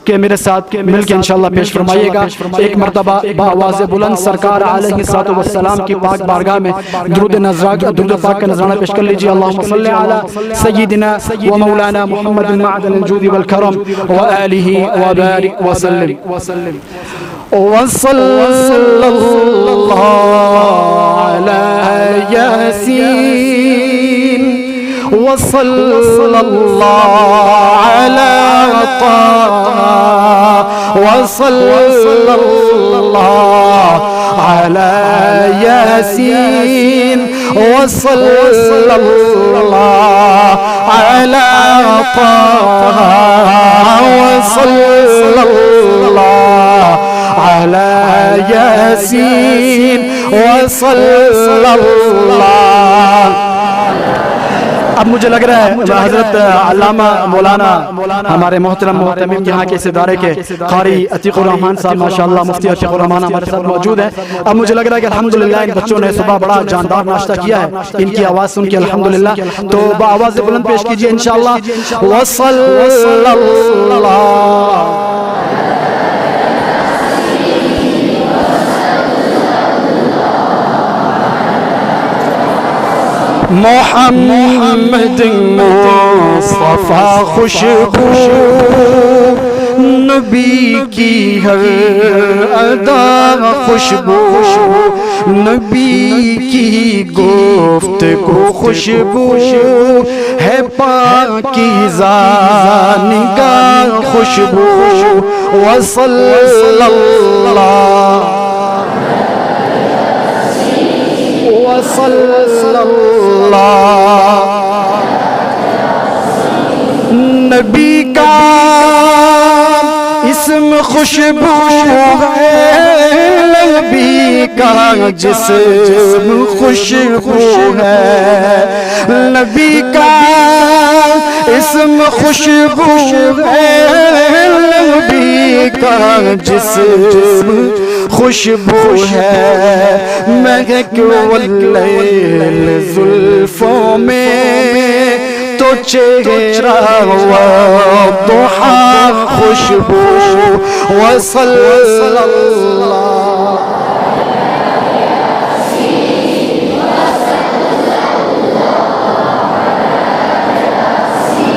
کہ میرے ساتھ مل کے انشاءاللہ پیش فرمائیے گا. ایک مرتبہ بآواز بلند سرکار علیہ الصلوۃ والسلام کی پاک بارگاہ میں درود پاک کا نذرانہ پیش کر لیجیے. اللہم صلی علی سیدنا و مولانا محمد معدن الجود والکرم وآلہ وبارک وسلم. وصلی اللہ علی یاسین وصلی اللہ علی طه وصلی اللہ علی یاسین وصلی اللہ علی طه وصلی اللہ علی یاسین وصلی اللہ. اب مجھے لگ رہا ہے حضرت علامہ مولانا ہمارے محترم محتمیم یہاں کے اس ادارے کے قاری عتیق الرحمان صاحب ماشاءاللہ مفتی عتیق الرحمان ہمارے ساتھ موجود ہیں. اب مجھے لگ رہا ہے کہ الحمدللہ ان بچوں نے صبح بڑا جاندار ناشتہ کیا ہے. ان کی آواز سن کے الحمدللہ تو بآواز بلند پیش کیجئے انشاءاللہ. وصلی اللہ محمد مصطفیٰ خوشبو نبی کی ہر ادا خوشبو نبی کی گفتگو خوشبو ہے پاکیزہ نگاہ خوشبو. وصلی اللہ وصلی اللہ. نبی کا اسم خوشبو ہے نبی کا جسم خوشبو ہے. نبی کا اسم خوشبو ہے نبی کا جسم خوشبو ہے. مہک واللیل زلفوں میں تو چہرہ والضحا خوشبو. وصلی اللہ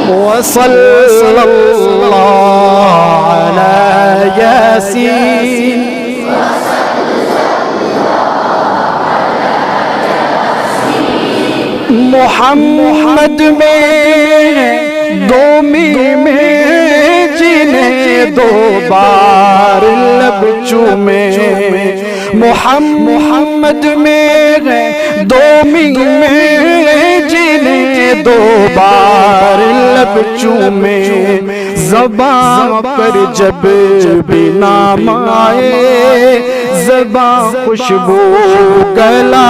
وصلی اللہ علی یاسین محمد میں دو میم جنہیں دو بار لب چومے. محمد میں دو میم جنہیں دو بار لب چومے. زبان پر جب بھی نام آئے زبان خوشبو گلا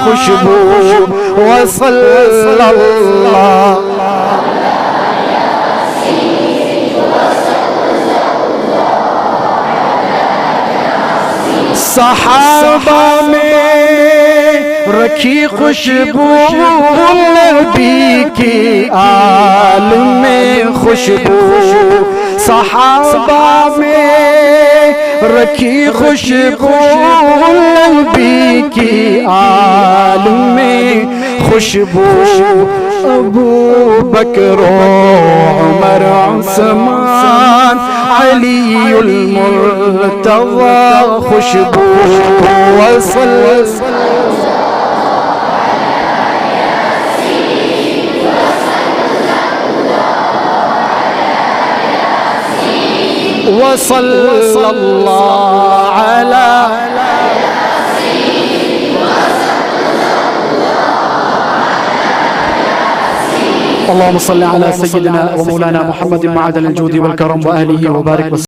خوشبو. وصلی اللہ صحابہ میں رکھی خوشبو نبی کی آل میں خوشبو. صحابہ میں رکھی خوشبو نبی کی آل میں خوشبو. ابو بکر و عمر عثمان علی المرتضی خوشبو. وصلی وصلی اللہ علی اللهم صل على سيدنا ومولانا محمد معدن الجود والكرم وآله وبارك وسلم.